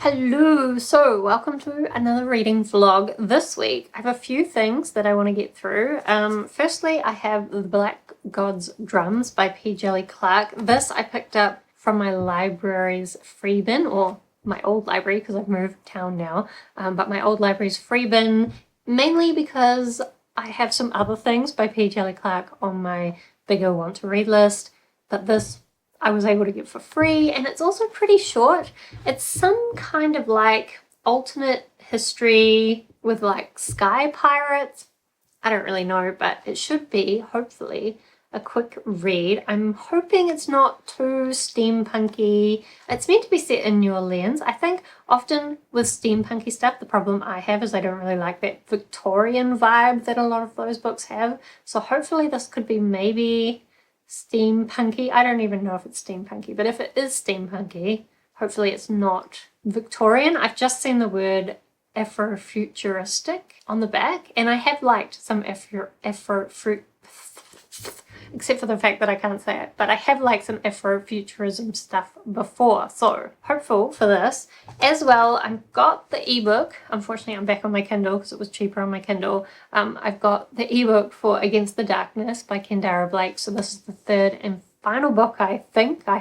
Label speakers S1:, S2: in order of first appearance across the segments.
S1: Hello, so welcome to another reading vlog. This week I have a few things that I want to get through. Firstly, I have The Black God's Drums by Djèlí. This I picked up from my library's free bin, or my old library because I've moved town now, but my old library's free bin, mainly because I have some other things by Djèlí on my bigger want to read list, but this I was able to get for free, and it's also pretty short. It's some kind of like alternate history with like sky pirates. I don't really know, but it should be, hopefully, a quick read. I'm hoping it's not too steampunky. It's meant to be set in New Orleans. I think often with steampunky stuff, the problem I have is I don't really like that Victorian vibe that a lot of those books have. So hopefully this could be maybe steampunky. I don't even know if it's steampunky, but if it is steampunky, hopefully it's not Victorian. I've just seen the word Afrofuturistic on the back, and I have liked some except for the fact that I can't say it, but I have liked some Afrofuturism stuff before, so hopeful for this. As well, I've got the ebook. Unfortunately, I'm back on my Kindle because it was cheaper on my Kindle. I've got the ebook for Against the Darkness by Kendare, so this is the third and final book, I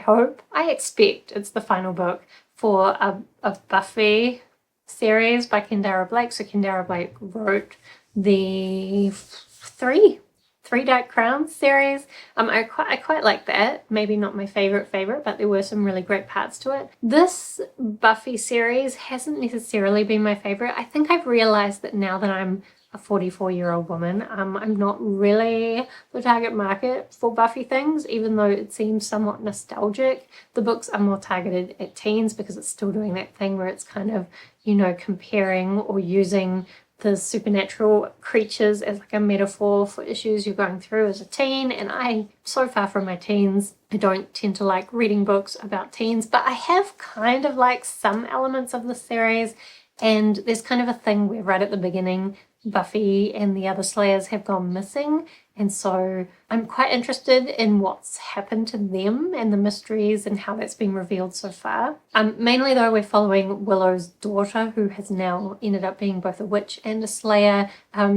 S1: hope. I expect it's the final book for a Buffy series by Kendare. So Kendare wrote the Three Dark Crowns series. I quite like that. Maybe not my favorite, but there were some really great parts to it. This Buffy series hasn't necessarily been my favorite. I think I've realized that now that I'm a 44-year-old woman, I'm not really the target market for Buffy things, even though it seems somewhat nostalgic. The books are more targeted at teens because it's still doing that thing where it's kind of, comparing or using the supernatural creatures as like a metaphor for issues you're going through as a teen. And I, so far from my teens, I don't tend to like reading books about teens, but I have kind of like some elements of the series. And there's kind of a thing where right at the beginning, Buffy and the other Slayers have gone missing. And so I'm quite interested in what's happened to them and the mysteries and how that's been revealed so far. Mainly though, we're following Willow's daughter, who has now ended up being both a witch and a Slayer.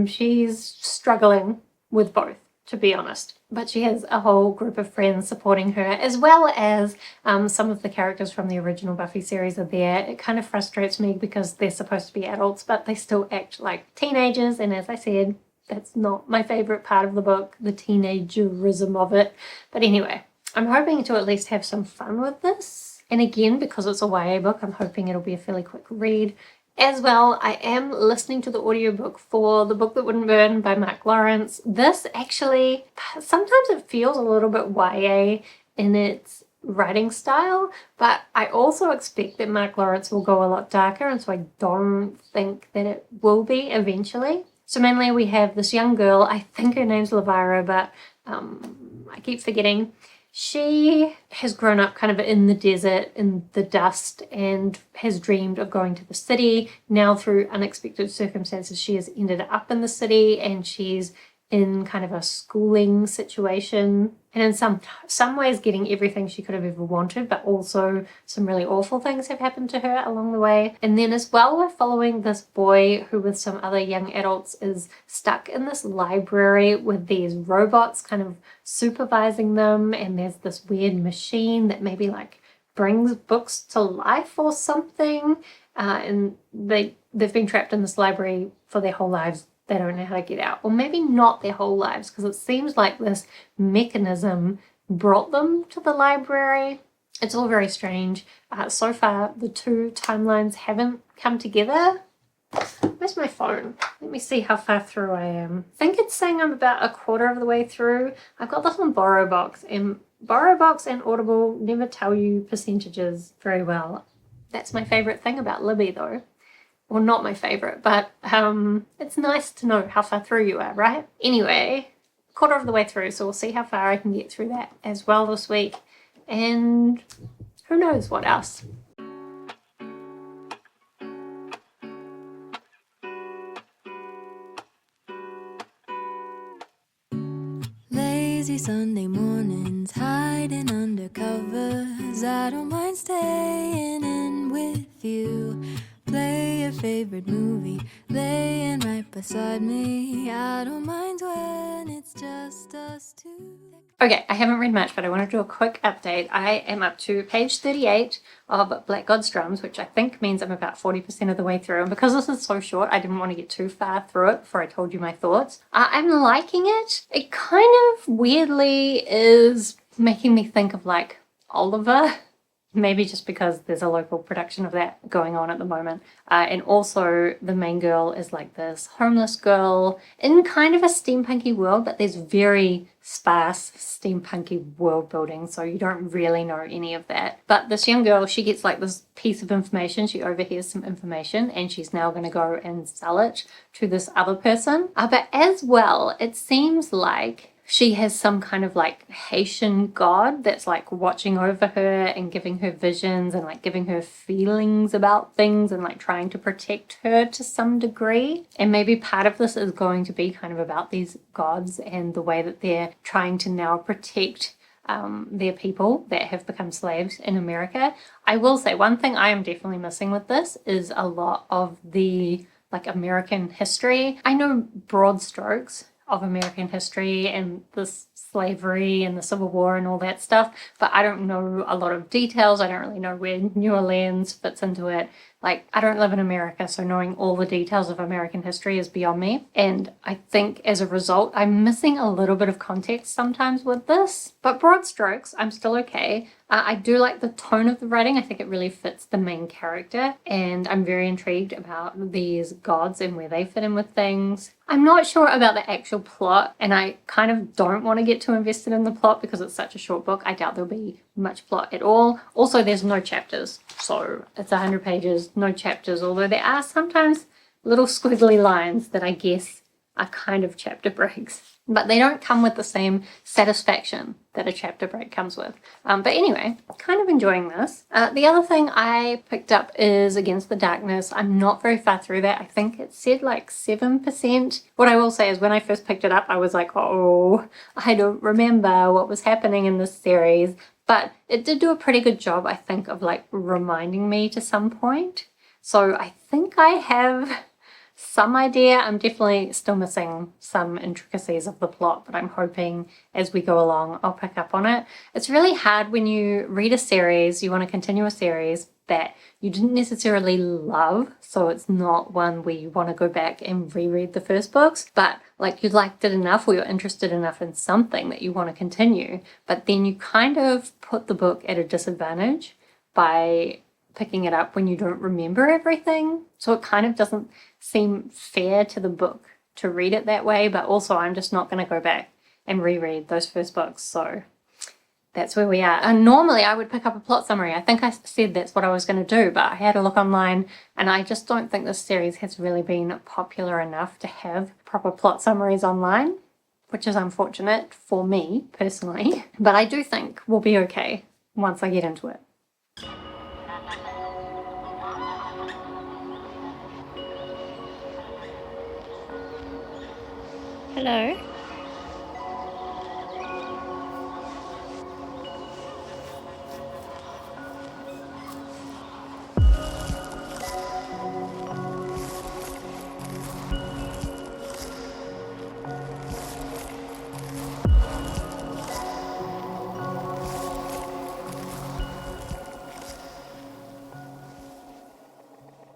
S1: She's struggling with both, to be honest. But she has a whole group of friends supporting her, as well as some of the characters from the original Buffy series are there. It kind of frustrates me because they're supposed to be adults, but they still act like teenagers. And as I said, that's not my favorite part of the book, the teenagerism of it. But anyway, I'm hoping to at least have some fun with this. And again, because it's a YA book, I'm hoping it'll be a fairly quick read. As well, I am listening to the audiobook for The Book That Wouldn't Burn by Mark Lawrence. This actually, sometimes it feels a little bit YA in its writing style, but I also expect that Mark Lawrence will go a lot darker, and so I don't think that it will be eventually. So mainly we have this young girl, I think her name's Elvira, but I keep forgetting. She has grown up kind of in the desert, in the dust, and has dreamed of going to the city. Now through unexpected circumstances, she has ended up in the city, and she's in kind of a schooling situation, and in some ways getting everything she could have ever wanted, but also some really awful things have happened to her along the way. And then as well, we're following this boy who with some other young adults is stuck in this library with these robots kind of supervising them, and there's this weird machine that maybe like brings books to life or something, and they've been trapped in this library for their whole lives. They don't know how to get out, or maybe not their whole lives, because it seems like this mechanism brought them to the library. It's all very strange. So far, the two timelines haven't come together. Where's my phone? Let me see how far through I am. I think it's saying I'm about a quarter of the way through. I've got this on BorrowBox, and BorrowBox and Audible never tell you percentages very well. That's my favorite thing about Libby, though. Well, not my favorite, but it's nice to know how far through you are, right? Anyway, quarter of the way through, so we'll see how far I can get through that as well this week. And who knows what else.
S2: Lazy Sunday mornings, hiding under covers. I don't mind staying in with you. favorite movie, laying right beside me. I don't mind when it's just us two.
S1: Okay, I haven't read much, but I want to do a quick update. I am up to page 38 of Black God's Drums, which I think means I'm about 40% of the way through. And because this is so short, I didn't want to get too far through it before I told you my thoughts. I'm liking it. It kind of weirdly is making me think of like Oliver. Maybe just because there's a local production of that going on at the moment. And also the main girl is like this homeless girl in kind of a steampunky world, but there's very sparse steampunky world building, so you don't really know any of that. But this young girl, she gets like this piece of information, she overhears some information, and she's now going to go and sell it to this other person. But as well, it seems like she has some kind of like Haitian god that's like watching over her and giving her visions and like giving her feelings about things and like trying to protect her to some degree. And maybe part of this is going to be kind of about these gods and the way that they're trying to now protect their people that have become slaves in America. I will say one thing I am definitely missing with this is a lot of the like American history. I know broad strokes of American history and the slavery and the Civil War and all that stuff, but I don't know a lot of details. I don't really know where New Orleans fits into it. Like, I don't live in America, so knowing all the details of American history is beyond me. And I think as a result, I'm missing a little bit of context sometimes with this. But broad strokes, I'm still okay. I do like the tone of the writing. I think it really fits the main character. And I'm very intrigued about these gods and where they fit in with things. I'm not sure about the actual plot, and I kind of don't want to get too invested in the plot because it's such a short book. I doubt there'll be much plot at all. Also, there's no chapters. So it's 100 pages, no chapters, although there are sometimes little squiggly lines that I guess are kind of chapter breaks. But they don't come with the same satisfaction that a chapter break comes with. But anyway, kind of enjoying this. The other thing I picked up is Against the Darkness. I'm not very far through that. I think it said like 7%. What I will say is when I first picked it up, I was like, oh, I don't remember what was happening in this series. But it did do a pretty good job, I think, of like reminding me to some point. So I think I have some idea. I'm definitely still missing some intricacies of the plot, but I'm hoping as we go along I'll pick up on it. It's really hard when you read a series, you want to continue a series that you didn't necessarily love, so it's not one where you want to go back and reread the first books, but like you liked it enough or you're interested enough in something that you want to continue, but then you kind of put the book at a disadvantage by picking it up when you don't remember everything. So it kind of doesn't seem fair to the book to read it that way, but also I'm just not going to go back and reread those first books. So that's where we are. And normally I would pick up a plot summary. I think I said that's what I was going to do, but I had a look online and I just don't think this series has really been popular enough to have proper plot summaries online, which is unfortunate for me personally. But I do think we'll be okay once I get into it. Hello.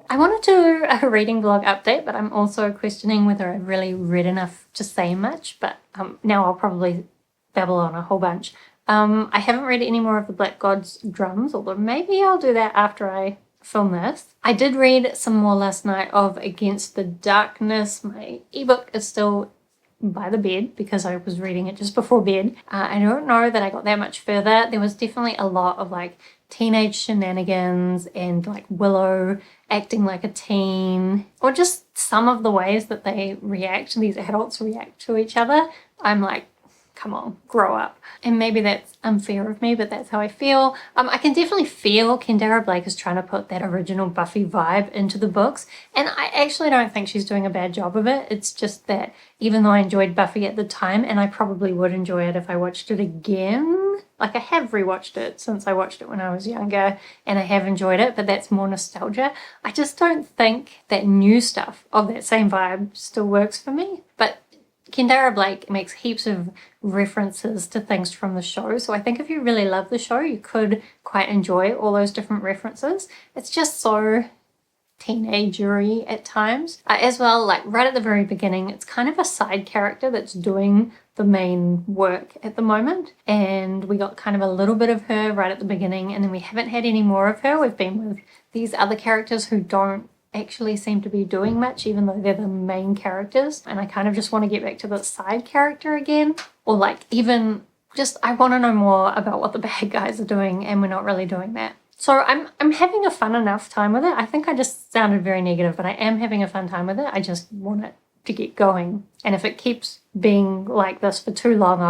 S1: I want to do a reading vlog update, but I'm also questioning whether I've really read enough to say much, but now I'll probably babble on a whole bunch. I haven't read any more of the Black God's Drums, although maybe I'll do that after I film this. I did read some more last night of Against the Darkness. My ebook is still by the bed because I was reading it just before bed. I don't know that I got that much further. There was definitely a lot of like teenage shenanigans and like Willow acting like a teen, or just some of the ways that these adults react to each other. I'm like, come on, grow up. And maybe that's unfair of me, but that's how I feel. I can definitely feel Kendare Blake is trying to put that original Buffy vibe into the books, and I actually don't think she's doing a bad job of it. It's just that even though I enjoyed Buffy at the time, and I probably would enjoy it if I watched it again, Like, I have rewatched it since I watched it when I was younger, and I have enjoyed it, but that's more nostalgia. I just don't think that new stuff of that same vibe still works for me. But Kendare Blake makes heaps of references to things from the show, so I think if you really love the show, you could quite enjoy all those different references. It's just so teenagery at times. As well, like right at the very beginning, it's kind of a side character that's doing the main work at the moment, and we got kind of a little bit of her right at the beginning, and then we haven't had any more of her. We've been with these other characters who don't actually seem to be doing much, even though they're the main characters, and I kind of just want to get back to the side character again, or like even just I want to know more about what the bad guys are doing, and we're not really doing that. So I'm having a fun enough time with it. I think I just sounded very negative, but I am having a fun time with it. I just want it to get going, and if it keeps being like this for too long,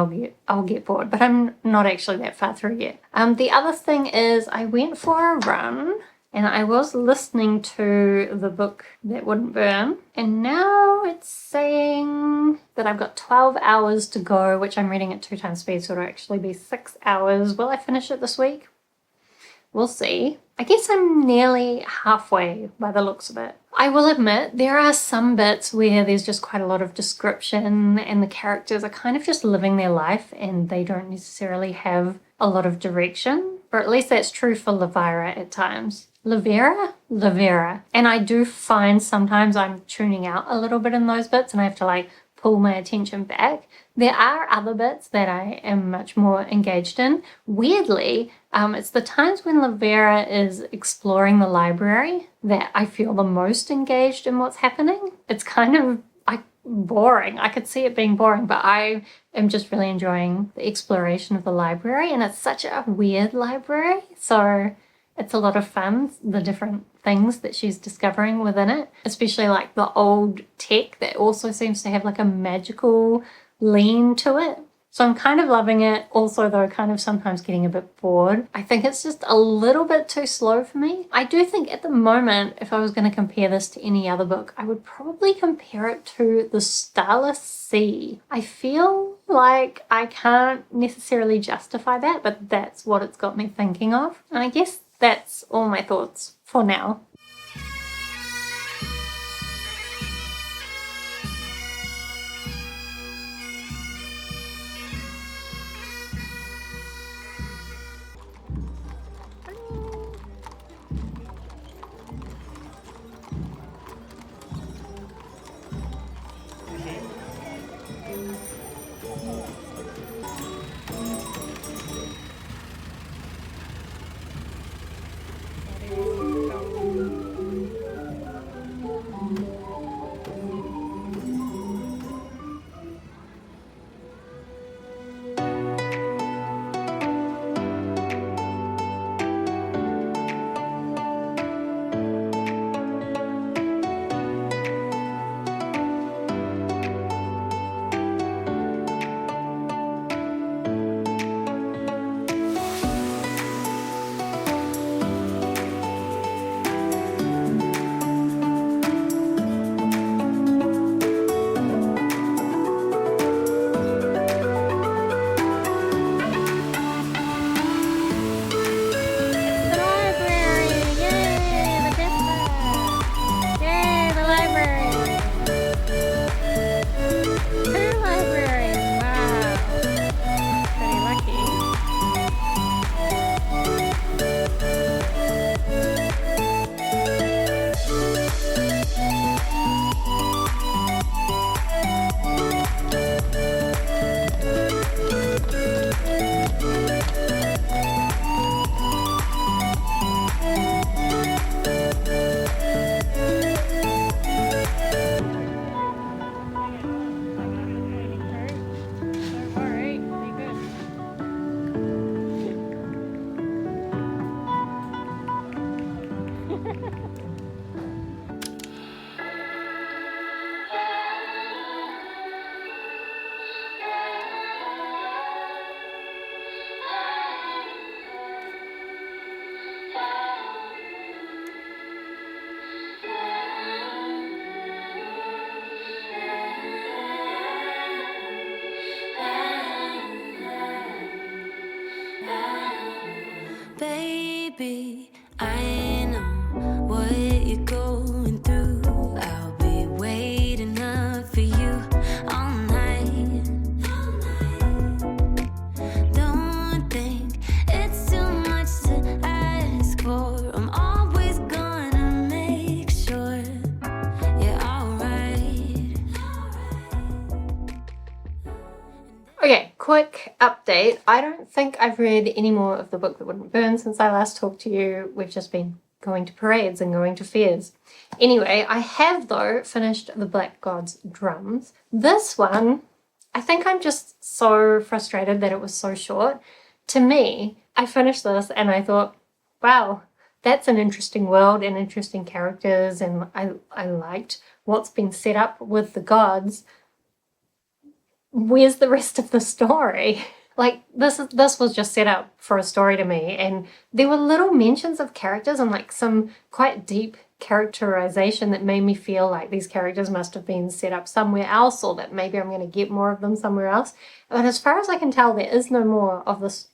S1: I'll get bored. But I'm not actually that far through yet. The other thing is I went for a run, and I was listening to the book That Wouldn't Burn, and now it's saying that I've got 12 hours to go, which I'm reading at 2 times speed, so it'll actually be 6 hours. Will I finish it this week? We'll see. I guess I'm nearly halfway by the looks of it. I will admit there are some bits where there's just quite a lot of description and the characters are kind of just living their life and they don't necessarily have a lot of direction. Or at least that's true for Elvira at times. Elvira. And I do find sometimes I'm tuning out a little bit in those bits and I have to like pull my attention back. There are other bits that I am much more engaged in. Weirdly, it's the times when Elvira is exploring the library that I feel the most engaged in what's happening. It's kind of boring. I could see it being boring, but I am just really enjoying the exploration of the library, and it's such a weird library. So it's a lot of fun, the different things that she's discovering within it, especially like the old tech that also seems to have like a magical lean to it. So I'm kind of loving it, also though kind of sometimes getting a bit bored. I think it's just a little bit too slow for me. I do think at the moment, if I was going to compare this to any other book, I would probably compare it to The Starless Sea. I feel like I can't necessarily justify that, but that's what it's got me thinking of. And I guess that's all my thoughts for now. quick update. I don't think I've read any more of The Book That Wouldn't Burn since I last talked to you. We've just been going to parades and going to fairs. Anyway, I have, though, finished The Black God's Drums. This one, I think I'm just so frustrated that it was so short. To me, I finished this and I thought, wow, that's an interesting world and interesting characters, and I liked what's been set up with the gods. Where's the rest of the story? Like, this was just set up for a story to me, and there were little mentions of characters and like some quite deep characterization that made me feel like these characters must have been set up somewhere else, or that maybe I'm going to get more of them somewhere else. But as far as I can tell, there is no more of this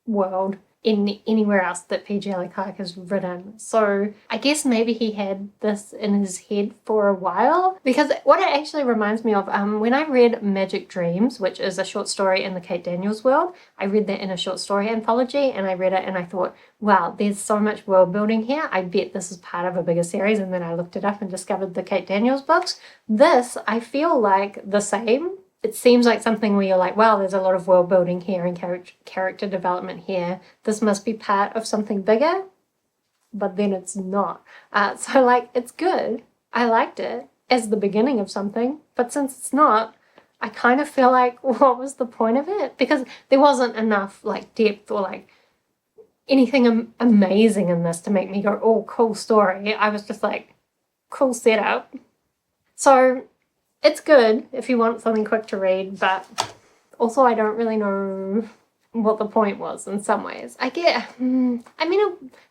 S1: world in anywhere else that P. Djèlí has written. So I guess maybe he had this in his head for a while, because what it actually reminds me of, when I read Magic Dreams, which is a short story in the Kate Daniels world, I read that in a short story anthology, and I read it and I thought, wow, there's so much world building here. I bet this is part of a bigger series. And then I looked it up and discovered the Kate Daniels books. This, I feel like the same. It seems like something where you're like, wow, there's a lot of world building here and character development here. This must be part of something bigger, but then it's not. So like, it's good. I liked it as the beginning of something, but since it's not, I kind of feel like, what was the point of it? Because there wasn't enough like depth or like anything amazing in this to make me go, oh, cool story. I was just like, cool setup. So it's good if you want something quick to read, but also I don't really know what the point was in some ways. There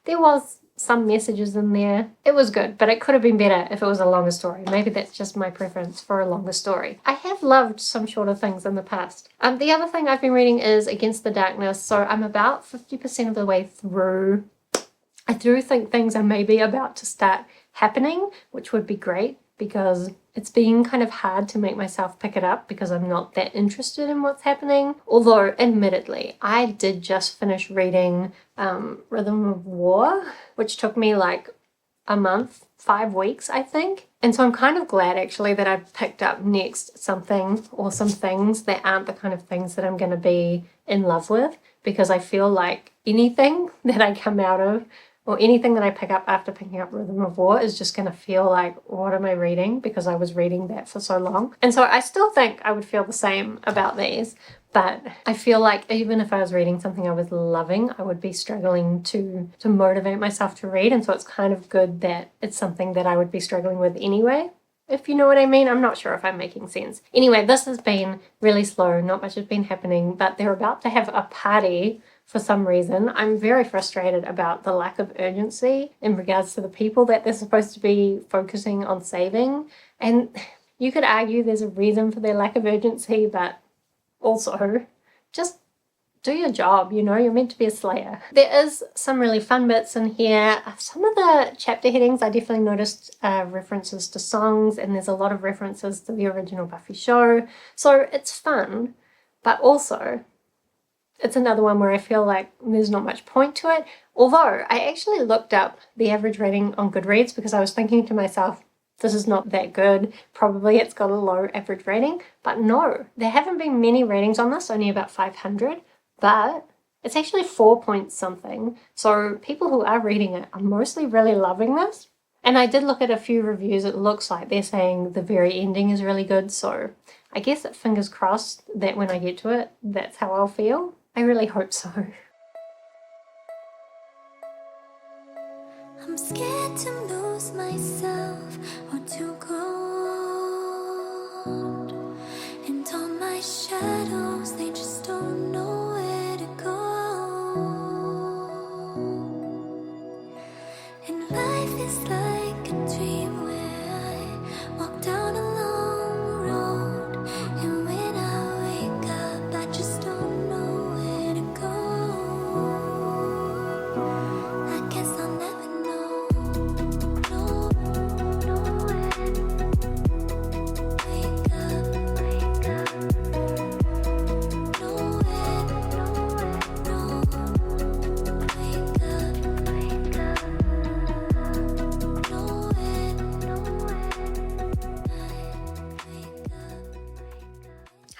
S1: was some messages in there. It was good, but it could have been better if it was a longer story. Maybe that's just my preference for a longer story. I have loved some shorter things in the past. The other thing I've been reading is Against the Darkness, so I'm about 50% of the way through. I do think things are maybe about to start happening, which would be great, because it's been kind of hard to make myself pick it up because I'm not that interested in what's happening. Although, admittedly, I did just finish reading Rhythm of War, which took me like a month, 5 weeks, I think. And so I'm kind of glad actually that I picked up next something or some things that aren't the kind of things that I'm going to be in love with, because I feel like anything that I come out of or anything that I pick up after picking up Rhythm of War is just going to feel like, what am I reading? Because I was reading that for so long. And so I still think I would feel the same about these, but I feel like even if I was reading something I was loving, I would be struggling to motivate myself to read. And so it's kind of good that it's something that I would be struggling with anyway, if you know what I mean. I'm not sure if I'm making sense. Anyway, this has been really slow. Not much has been happening, but they're about to have a party for some reason. I'm very frustrated about the lack of urgency in regards to the people that they're supposed to be focusing on saving. And you could argue there's a reason for their lack of urgency, but also just do your job, you know, you're meant to be a slayer. There is some really fun bits in here. Some of the chapter headings I definitely noticed references to songs, and there's a lot of references to the original Buffy show. So it's fun, but also it's another one where I feel like there's not much point to it. Although I actually looked up the average rating on Goodreads because I was thinking to myself, this is not that good. Probably it's got a low average rating. But no, there haven't been many ratings on this, only about 500. But it's actually 4 point something. So people who are reading it are mostly really loving this. And I did look at a few reviews. It looks like they're saying the very ending is really good. So I guess that fingers crossed that when I get to it, that's how I'll feel. I really hope so.
S2: I'm scared to lose myself or to grow. And all my shadows, they just don't know where to go. And life is like a dream where I walk down a long road. And when I wake up, I just don't know where to go. I guess I'll never know. No.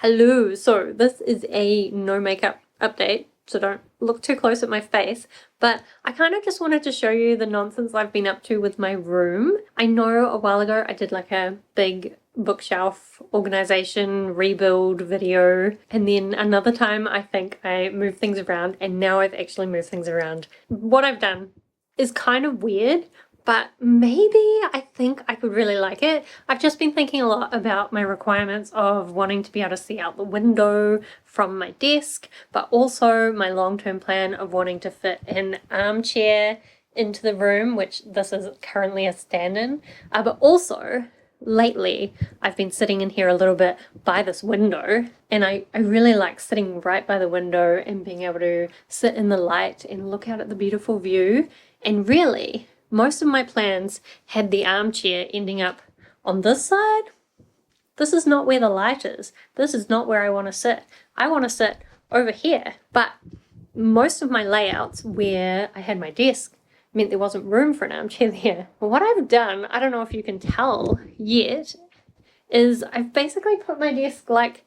S1: Hello, so this is a no makeup update, so don't look too close at my face, but I kind of just wanted to show you the nonsense I've been up to with my room. I know a while ago I did like a big bookshelf organization rebuild video, and then another time I think I moved things around, and now I've actually moved things around. What I've done is kind of weird, but maybe I think I could really like it. I've just been thinking a lot about my requirements of wanting to be able to see out the window from my desk, but also my long-term plan of wanting to fit an armchair into the room, which this is currently a stand-in, but also lately I've been sitting in here a little bit by this window, and I really like sitting right by the window and being able to sit in the light and look out at the beautiful view. And really, most of my plans had the armchair ending up on this side. This is not where the light is. This is not where I want to sit. I want to sit over here. But most of my layouts where I had my desk meant there wasn't room for an armchair there. But what I've done, I don't know if you can tell yet, is I've basically put my desk like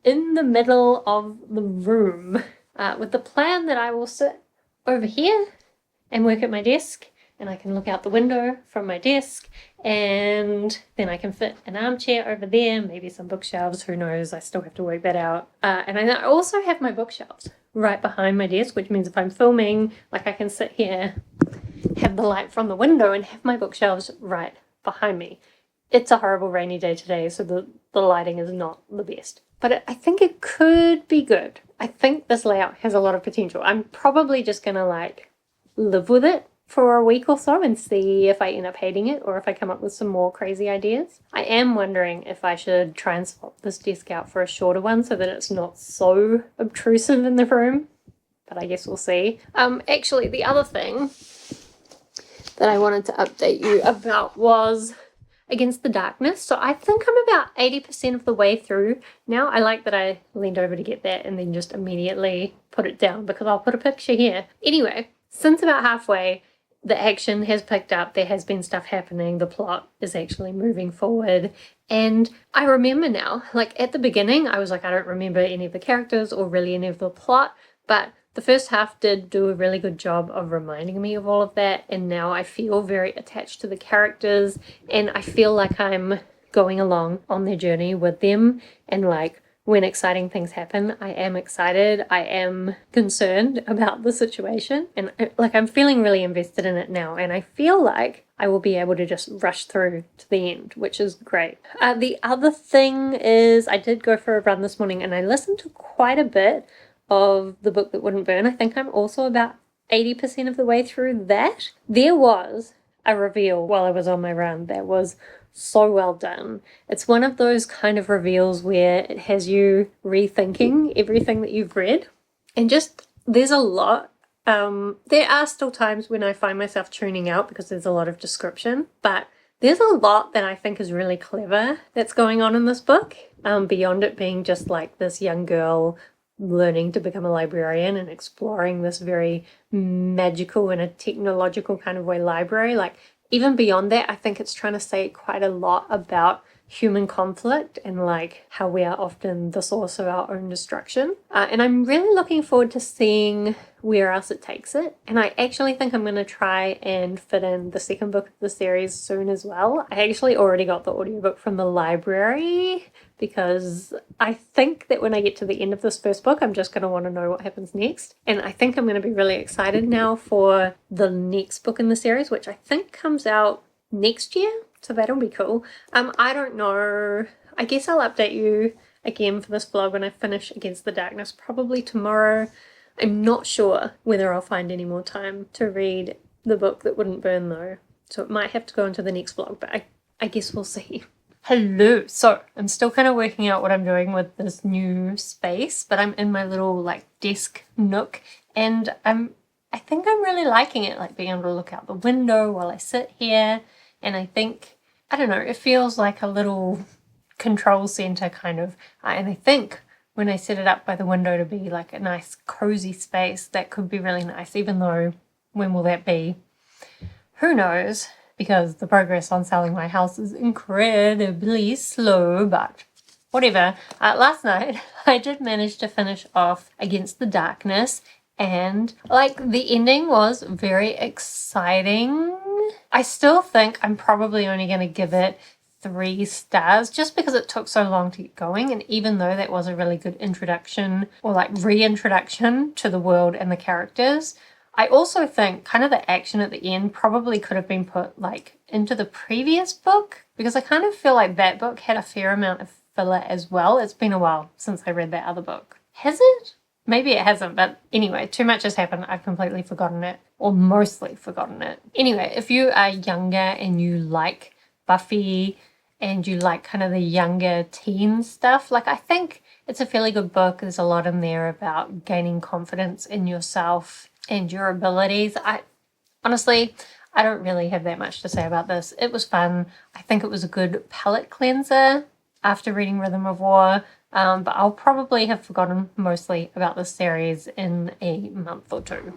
S1: in the middle of the room with the plan that I will sit over here and work at my desk, and I can look out the window from my desk, and then I can fit an armchair over there, maybe some bookshelves, who knows, I still have to work that out. And I also have my bookshelves right behind my desk, which means if I'm filming, like I can sit here, have the light from the window, and have my bookshelves right behind me. It's a horrible rainy day today, so the lighting is not the best. But I think it could be good. I think this layout has a lot of potential. I'm probably just gonna like live with it for a week or so and see if I end up hating it or if I come up with some more crazy ideas. I am wondering if I should try and swap this desk out for a shorter one so that it's not so obtrusive in the room, but I guess we'll see. Actually, the other thing that I wanted to update you about was Against the Darkness. So I think I'm about 80% of the way through now. I like that I leaned over to get that and then just immediately put it down because I'll put a picture here. Anyway, since about halfway, the action has picked up, there has been stuff happening, the plot is actually moving forward, and I remember now, like at the beginning, I was like, I don't remember any of the characters or really any of the plot, but the first half did do a really good job of reminding me of all of that, and now I feel very attached to the characters, and I feel like I'm going along on their journey with them, and like when exciting things happen, I am excited, I am concerned about the situation, and like I'm feeling really invested in it now, and I feel like I will be able to just rush through to the end, which is great. The other thing is I did go for a run this morning and I listened to quite a bit of The Book That Wouldn't Burn. I think I'm also about 80% of the way through that. There was a reveal while I was on my run that was so well done. It's one of those kind of reveals where it has you rethinking everything that you've read, and just there's a lot. There are still times when I find myself tuning out because there's a lot of description, but there's a lot that I think is really clever that's going on in this book, beyond it being just like this young girl learning to become a librarian and exploring this very magical and a technological kind of way library. Like even beyond that, I think it's trying to say quite a lot about human conflict and like how we are often the source of our own destruction. And I'm really looking forward to seeing where else it takes it. And I actually think I'm going to try and fit in the second book of the series soon as well. I actually already got the audiobook from the library because I think that when I get to the end of this first book, I'm just going to want to know what happens next. And I think I'm going to be really excited now for the next book in the series, which I think comes out next year. So that'll be cool. I don't know. I guess I'll update you again for this vlog when I finish Against the Darkness, probably tomorrow. I'm not sure whether I'll find any more time to read The Book That Wouldn't Burn though. So it might have to go into the next vlog, but I guess we'll see. Hello. So I'm still kind of working out what I'm doing with this new space, but I'm in my little like desk nook, and I think I'm really liking it, like being able to look out the window while I sit here. And I think, I don't know, it feels like a little control center kind of. And I think when I set it up by the window to be like a nice cozy space, that could be really nice, even though when will that be? Who knows? Because the progress on selling my house is incredibly slow, but whatever. Last night I did manage to finish off Against the Darkness, and like the ending was very exciting. I still think I'm probably only going to give it 3 stars just because it took so long to get going, and even though that was a really good introduction or like reintroduction to the world and the characters, I also think kind of the action at the end probably could have been put like into the previous book, because I kind of feel like that book had a fair amount of filler as well. It's been a while since I read that other book. Has it? Maybe it hasn't, but anyway, too much has happened. I've completely forgotten it, or mostly forgotten it. Anyway, if you are younger and you like Buffy and you like kind of the younger teen stuff, like I think it's a fairly good book. There's a lot in there about gaining confidence in yourself and your abilities. Honestly, I don't really have that much to say about this. It was fun. I think it was a good palate cleanser after reading Rhythm of War. But I'll probably have forgotten mostly about this series in a month or 2.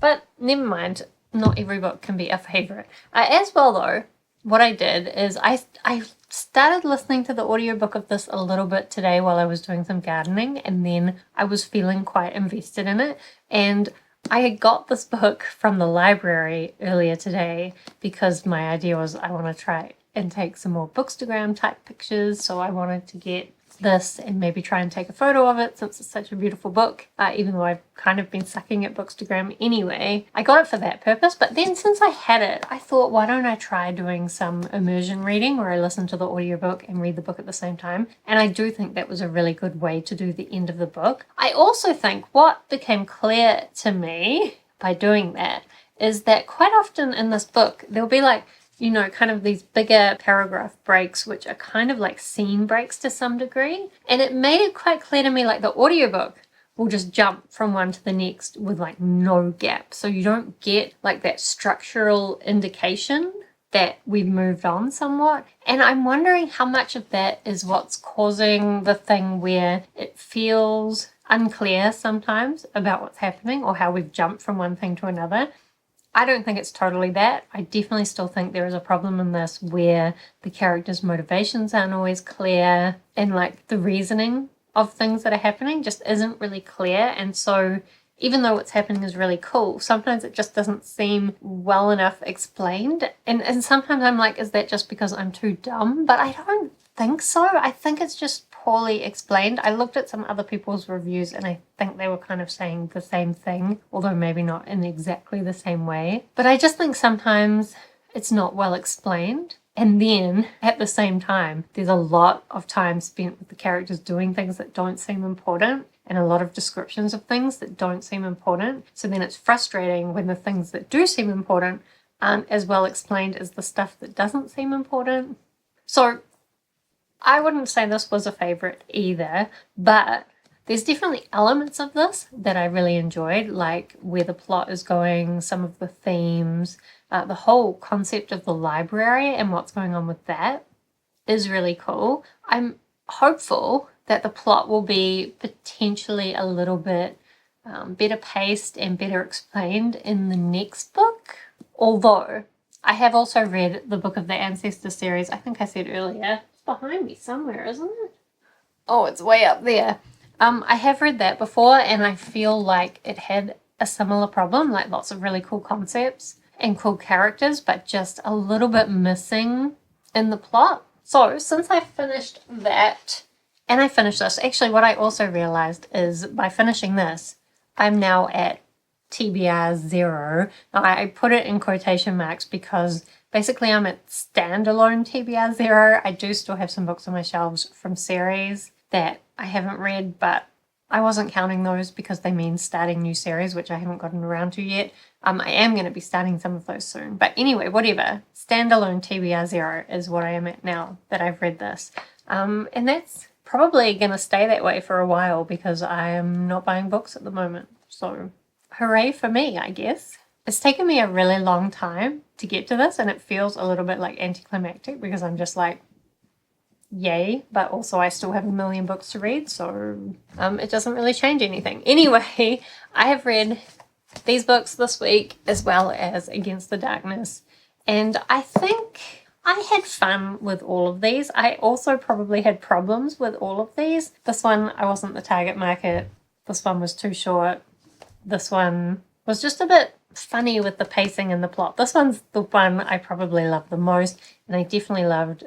S1: But never mind, not every book can be a favourite. As well though, what I did is I started listening to the audiobook of this a little bit today while I was doing some gardening, and then I was feeling quite invested in it. And I had got this book from the library earlier today because my idea was I want to try and take some more Bookstagram type pictures, so I wanted to get this and maybe try and take a photo of it since it's such a beautiful book, even though I've kind of been sucking at Bookstagram anyway. I got it for that purpose, but then since I had it, I thought, why don't I try doing some immersion reading where I listen to the audiobook and read the book at the same time? And I do think that was a really good way to do the end of the book. I also think what became clear to me by doing that is that quite often in this book, there'll be like, you know, kind of these bigger paragraph breaks, which are kind of like scene breaks to some degree. And it made it quite clear to me, like the audiobook will just jump from one to the next with like no gap. So you don't get like that structural indication that we've moved on somewhat. And I'm wondering how much of that is what's causing the thing where it feels unclear sometimes about what's happening or how we've jumped from one thing to another. I don't think it's totally that. I definitely still think there is a problem in this where the characters' motivations aren't always clear, and like the reasoning of things that are happening just isn't really clear. And so even though what's happening is really cool, sometimes it just doesn't seem well enough explained. And sometimes I'm like, is that just because I'm too dumb? But I don't think so. I think it's just poorly explained. I looked at some other people's reviews and I think they were kind of saying the same thing, although maybe not in exactly the same way. But I just think sometimes it's not well explained. And then at the same time, there's a lot of time spent with the characters doing things that don't seem important, and a lot of descriptions of things that don't seem important. So then it's frustrating when the things that do seem important aren't as well explained as the stuff that doesn't seem important. So I wouldn't say this was a favourite either, but there's definitely elements of this that I really enjoyed, like where the plot is going, some of the themes, the whole concept of the library and what's going on with that is really cool. I'm hopeful that the plot will be potentially a little bit better paced and better explained in the next book, although I have also read the Book of the Ancestor series. I think I said earlier. Behind me somewhere, isn't it? Oh, it's way up there. I have read that before and I feel like it had a similar problem, like lots of really cool concepts and cool characters, but just a little bit missing in the plot. So since I finished that and I finished this, actually what I also realized is by finishing this, I'm now at TBR Zero. Now I put it in quotation marks because basically I'm at standalone TBR Zero. I do still have some books on my shelves from series that I haven't read, but I wasn't counting those because they mean starting new series, which I haven't gotten around to yet. I am going to be starting some of those soon. But anyway, whatever. Standalone TBR Zero is what I am at now that I've read this. And that's probably going to stay that way for a while because I am not buying books at the moment. So hooray for me, I guess. It's taken me a really long time to get to this, and it feels a little bit like anticlimactic because I'm just like, yay, but also I still have a million books to read, so it doesn't really change anything. Anyway, I have read these books this week as well as Against the Darkness, and I think I had fun with all of these. I also probably had problems with all of these. This one, I wasn't the target market. This one was too short. This one was just a bit funny with the pacing and the plot. This one's the one I probably loved the most, and I definitely loved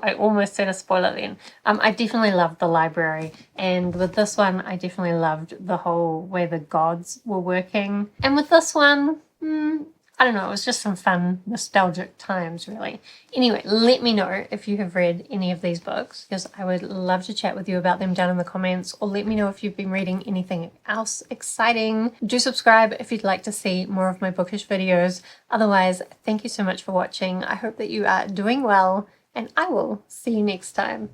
S1: I almost said a spoiler then. I definitely loved the library, and with this one, I definitely loved the whole way the gods were working. And with this one, I don't know, it was just some fun, nostalgic times, really. Anyway, let me know if you have read any of these books, because I would love to chat with you about them down in the comments, or let me know if you've been reading anything else exciting. Do subscribe if you'd like to see more of my bookish videos. Otherwise, thank you so much for watching. I hope that you are doing well, and I will see you next time.